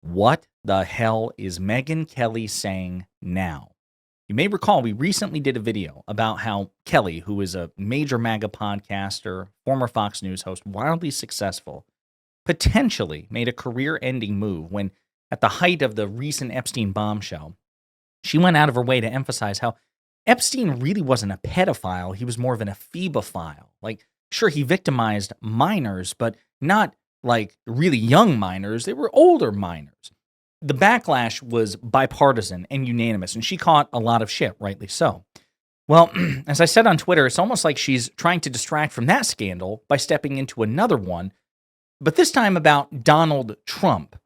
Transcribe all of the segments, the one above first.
What the hell is Megyn Kelly saying now? You may recall we recently did a video about how Kelly, who is a major MAGA podcaster, former Fox News host, wildly successful, potentially made a career-ending move when, at the height of the recent Epstein bombshell, she went out of her way to emphasize how Epstein really wasn't a pedophile. He was more of an ephebophile. Like, sure, he victimized minors, but not like really young minors. They were older minors. The backlash was bipartisan and unanimous, and she caught a lot of shit, rightly so. Well, as I said on Twitter, it's almost like she's trying to distract from that scandal by stepping into another one, but this time about Donald Trump.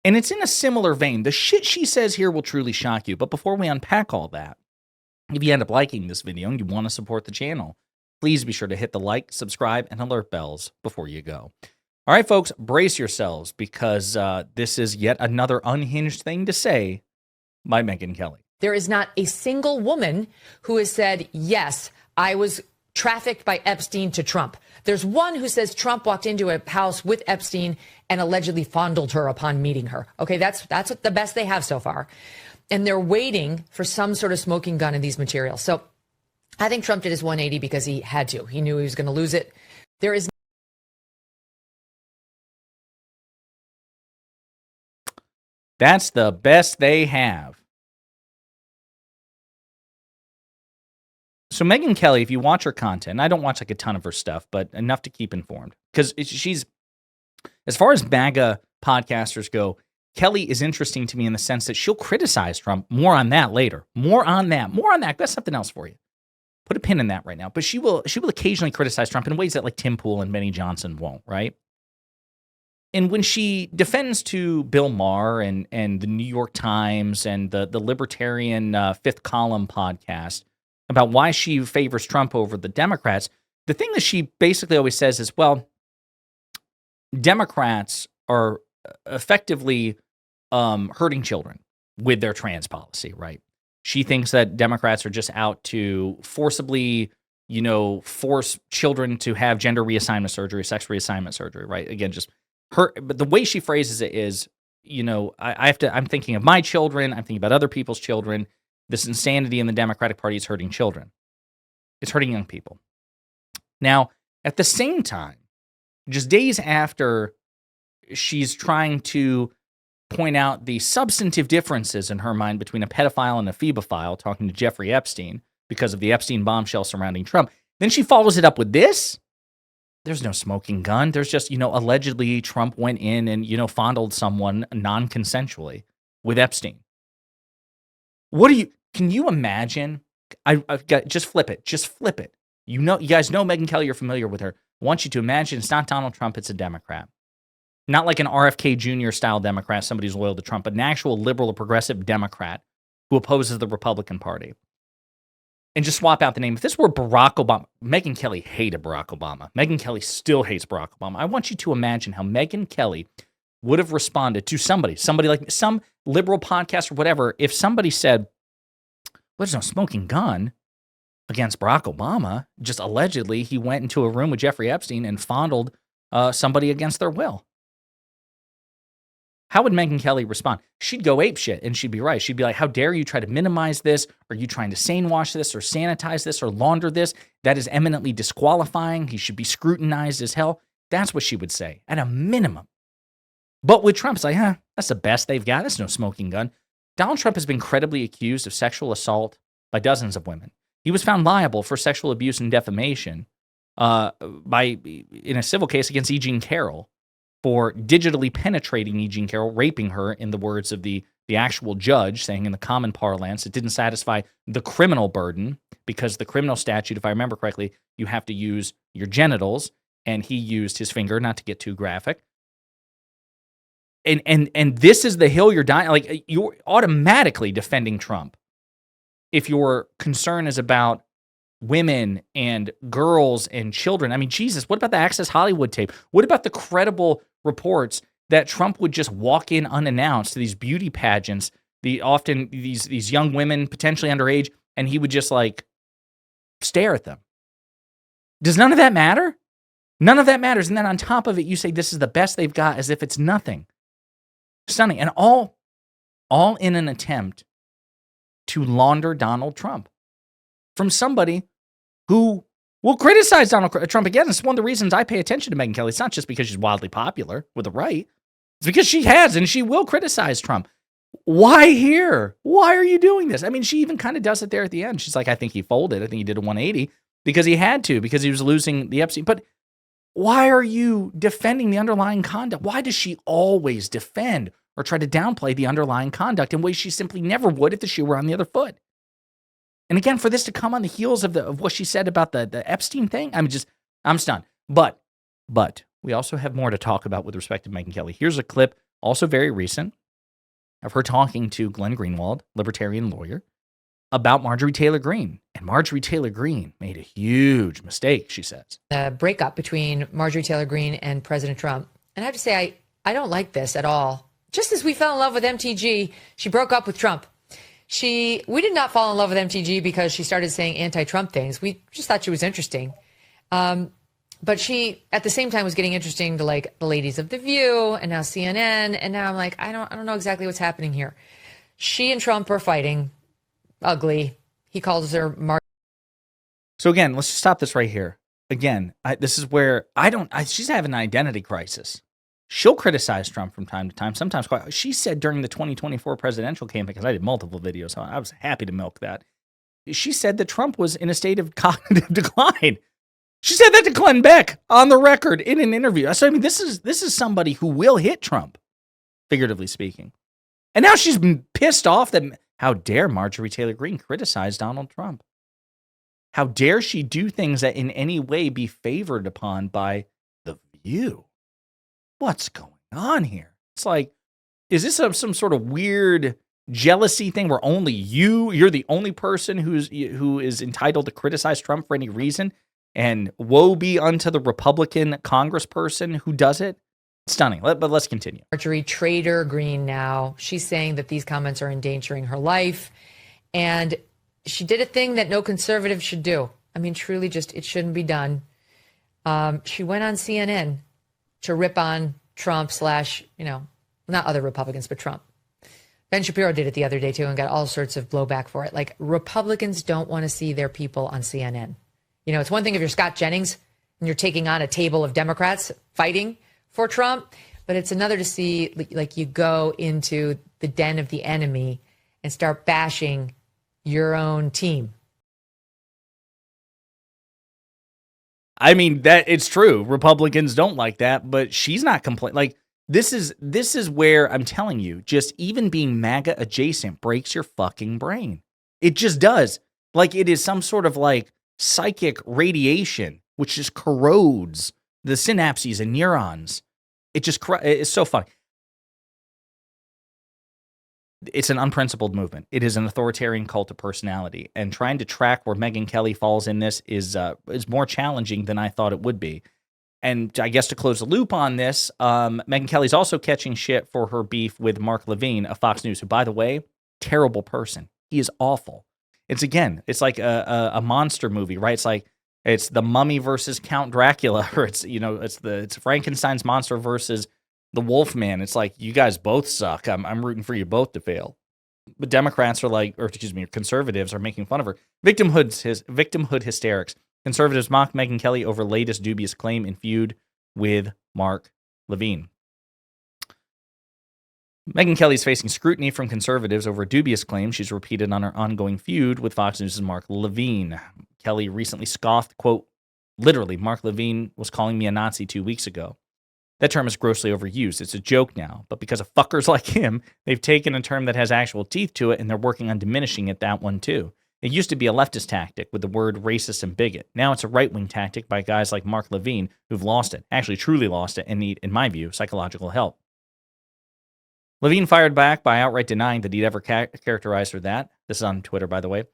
And it's in a similar vein. The shit she says here will truly shock you. But before we unpack all that, if you end up liking this video and you want to support the channel, please be sure to hit the like, subscribe, and alert bells before you go. All right, folks, brace yourselves because this is yet another unhinged thing to say by Megyn Kelly. There is not a single woman who has said, yes, I was trafficked by Epstein to Trump. There's one who says Trump walked into a house with Epstein and allegedly fondled her upon meeting her. Okay, that's the best they have so far. And they're waiting for some sort of smoking gun in these materials. So I think Trump did his 180 because he had to. He knew he was going to lose it. There is. That's the best they have. So Megyn Kelly, if you watch her content, I don't watch like a ton of her stuff, but enough to keep informed. Because she's, as far as MAGA podcasters go, Kelly is interesting to me in the sense that she'll criticize Trump. More on that later. More on that. That's something else for you. Put a pin in that right now. But she will occasionally criticize Trump in ways that like Tim Pool and Benny Johnson won't, right? And when she defends to Bill Maher and the New York Times and the Libertarian Fifth Column podcast about why she favors Trump over the Democrats, the thing that she basically always says is, well, Democrats are effectively hurting children with their trans policy, right? She thinks that Democrats are just out to forcibly, force children to have gender reassignment surgery, sex reassignment surgery, right? Again, just her, but the way she phrases it is, I'm thinking of my children, I'm thinking about other people's children. This insanity in the Democratic Party is hurting children. It's hurting young people. Now, at the same time, just days after she's trying to point out the substantive differences in her mind between a pedophile and a ephebophile, talking to Jeffrey Epstein because of the Epstein bombshell surrounding Trump, then she follows it up with this. There's no smoking gun. There's just, allegedly Trump went in and, fondled someone non-consensually with Epstein. Can you imagine? I've got, just flip it. You guys know Megyn Kelly, you're familiar with her. I want you to imagine it's not Donald Trump, it's a Democrat. Not like an RFK Jr. style Democrat, somebody who's loyal to Trump, but an actual liberal or progressive Democrat who opposes the Republican Party. And just swap out the name. If this were Barack Obama, Megyn Kelly hated Barack Obama. Megyn Kelly still hates Barack Obama. I want you to imagine how Megyn Kelly would have responded to somebody like some liberal podcast or whatever, if somebody said, well, there's no smoking gun against Barack Obama. Just allegedly, he went into a room with Jeffrey Epstein and fondled somebody against their will. How would Megyn Kelly respond? She'd go apeshit, and she'd be right. She'd be like, how dare you try to minimize this? Are you trying to sane wash this or sanitize this or launder this? That is eminently disqualifying. He should be scrutinized as hell. That's what she would say, at a minimum. But with Trump, it's like, that's the best they've got. That's no smoking gun. Donald Trump has been credibly accused of sexual assault by dozens of women. He was found liable for sexual abuse and defamation in a civil case against E. Jean Carroll for digitally penetrating E. Jean Carroll, raping her, in the words of the actual judge, saying in the common parlance, it didn't satisfy the criminal burden because the criminal statute, if I remember correctly, you have to use your genitals, and he used his finger, not to get too graphic. And this is the hill you're dying. Like, you're automatically defending Trump if your concern is about women and girls and children. I mean, Jesus, what about the Access Hollywood tape? What about the credible reports that Trump would just walk in unannounced to these beauty pageants, often these young women, potentially underage, and he would just like stare at them? Does none of that matter? None of that matters. And then on top of it, you say this is the best they've got as if it's nothing. Stunning. And all in an attempt to launder Donald Trump from somebody who will criticize Donald Trump again. It's one of the reasons I pay attention to Megyn Kelly. It's not just because she's wildly popular with the right. It's because she has and she will criticize Trump. Why here? Why are you doing this? I mean, she even kind of does it there at the end. She's like, I think he folded. I think he did a 180 because he had to, because he was losing the Epstein. But why are you defending the underlying conduct? Why does she always defend or try to downplay the underlying conduct in ways she simply never would if the shoe were on the other foot? And again, for this to come on the heels of what she said about the Epstein thing, I'm stunned. But we also have more to talk about with respect to Megyn Kelly. Here's a clip, also very recent, of her talking to Glenn Greenwald, libertarian lawyer, about Marjorie Taylor Greene. And Marjorie Taylor Greene made a huge mistake, she says. The breakup between Marjorie Taylor Greene and President Trump. And I have to say, I don't like this at all. Just as we fell in love with MTG, she broke up with Trump. We did not fall in love with MTG because she started saying anti-Trump things. We just thought she was interesting. But she, at the same time, was getting interesting to like the ladies of The View and now CNN. And now I'm like, I don't know exactly what's happening here. She and Trump are fighting. Ugly. He calls her So again, let's just stop this right here. Again, this is where she's having an identity crisis. She'll criticize Trump from time to time. Sometimes she said during the 2024 presidential campaign, because I did multiple videos, so I was happy to milk that. She said that Trump was in a state of cognitive decline. She said that to Glenn Beck on the record in an interview. So I mean, this is somebody who will hit Trump, figuratively speaking. And now she's pissed off that how dare Marjorie Taylor Greene criticize Donald Trump? How dare she do things that in any way be favored upon by The View? What's going on here? It's like, is this some sort of weird jealousy thing where only you're the only person who is entitled to criticize Trump for any reason? And woe be unto the Republican congressperson who does it? Stunning. But let's continue. Marjorie Taylor Greene now. She's saying that these comments are endangering her life. And she did a thing that no conservative should do. I mean, truly just, it shouldn't be done. She went on CNN to rip on Trump / not other Republicans, but Trump. Ben Shapiro did it the other day too and got all sorts of blowback for it. Like, Republicans don't want to see their people on CNN. You know, it's one thing if you're Scott Jennings and you're taking on a table of Democrats fighting for Trump, but it's another to see like you go into the den of the enemy and start bashing your own team. I mean, that it's true. Republicans don't like that, but she's not complaining. Like, this is where I'm telling you, just even being MAGA adjacent breaks your fucking brain. It just does. Like, it is some sort of like psychic radiation, which just corrodes the synapses and neurons. It's so funny. It's an unprincipled movement. It is an authoritarian cult of personality, and trying to track where Megyn Kelly falls in this is more challenging than I thought it would be. And I guess to close the loop on this, Megyn Kelly's also catching shit for her beef with Mark Levin of Fox News, who, by the way, terrible person. He is awful. It's like a monster movie, right? It's the Mummy versus Count Dracula, or it's Frankenstein's monster versus the Wolfman. It's like, you guys both suck. I'm rooting for you both to fail. But Democrats conservatives are making fun of her. Victimhood hysterics. Conservatives mock Megyn Kelly over latest dubious claim in feud with Mark Levin. Megyn Kelly is facing scrutiny from conservatives over a dubious claim she's repeated on her ongoing feud with Fox News' Mark Levin. Kelly recently scoffed, quote, literally, Mark Levin was calling me a Nazi 2 weeks ago. That term is grossly overused. It's a joke now, but because of fuckers like him, they've taken a term that has actual teeth to it, and they're working on diminishing it, that one too. It used to be a leftist tactic with the word racist and bigot. Now it's a right-wing tactic by guys like Mark Levin who've lost it, actually truly lost it, and need, in my view, psychological help. Levin fired back by outright denying that he'd ever characterized her that. This is on Twitter, by the way.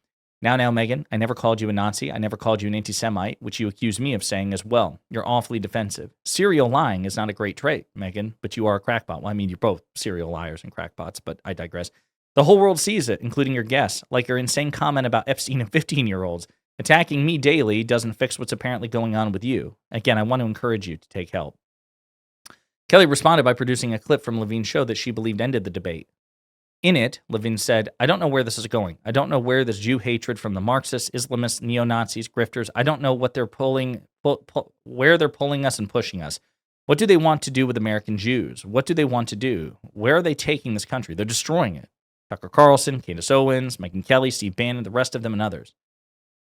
Now, Megyn, I never called you a Nazi. I never called you an anti-Semite, which you accuse me of saying as well. You're awfully defensive. Serial lying is not a great trait, Megyn, but you are a crackpot. Well, I mean, you're both serial liars and crackpots, but I digress. The whole world sees it, including your guests, like your insane comment about Epstein and 15-year-olds. Attacking me daily doesn't fix what's apparently going on with you. Again, I want to encourage you to take help. Kelly responded by producing a clip from Levin's show that she believed ended the debate. In it, Levin said, I don't know where this is going. I don't know where this Jew hatred from the Marxists, Islamists, neo-Nazis, grifters, I don't know what they're where they're pulling us and pushing us. What do they want to do with American Jews? What do they want to do? Where are they taking this country? They're destroying it. Tucker Carlson, Candace Owens, Megyn Kelly, Steve Bannon, the rest of them, and others.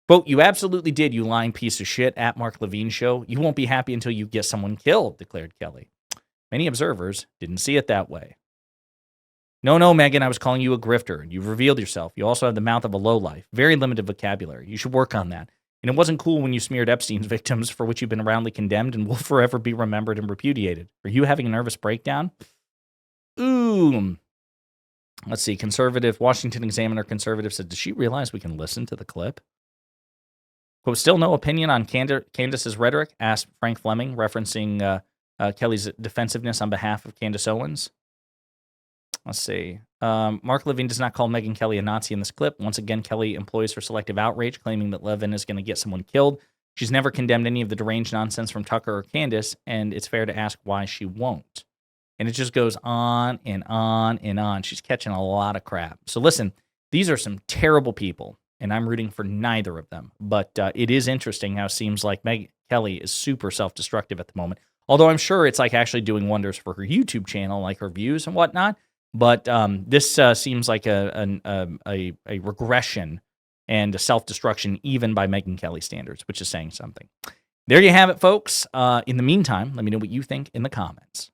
Quote, you absolutely did, you lying piece of shit, at Mark Levin show. You won't be happy until you get someone killed, declared Kelly. Many observers didn't see it that way. No, Megyn, I was calling you a grifter. You've revealed yourself. You also have the mouth of a lowlife. Very limited vocabulary. You should work on that. And it wasn't cool when you smeared Epstein's victims, for which you've been roundly condemned and will forever be remembered and repudiated. Are you having a nervous breakdown? Ooh. Let's see. Conservative, Washington Examiner conservative said, does she realize we can listen to the clip? Quote, still no opinion on Candace's rhetoric, asked Frank Fleming, referencing Kelly's defensiveness on behalf of Candace Owens. Let's see. Mark Levin does not call Megyn Kelly a Nazi in this clip. Once again, Kelly employs her selective outrage, claiming that Levin is going to get someone killed. She's never condemned any of the deranged nonsense from Tucker or Candace, and it's fair to ask why she won't. And it just goes on and on and on. She's catching a lot of crap. So listen, these are some terrible people, and I'm rooting for neither of them. But it is interesting how it seems like Megyn Kelly is super self-destructive at the moment. Although I'm sure it's like actually doing wonders for her YouTube channel, like her views and whatnot. But this seems like a regression and a self-destruction even by Megyn Kelly standards, which is saying something. There you have it, folks. In the meantime, let me know what you think in the comments.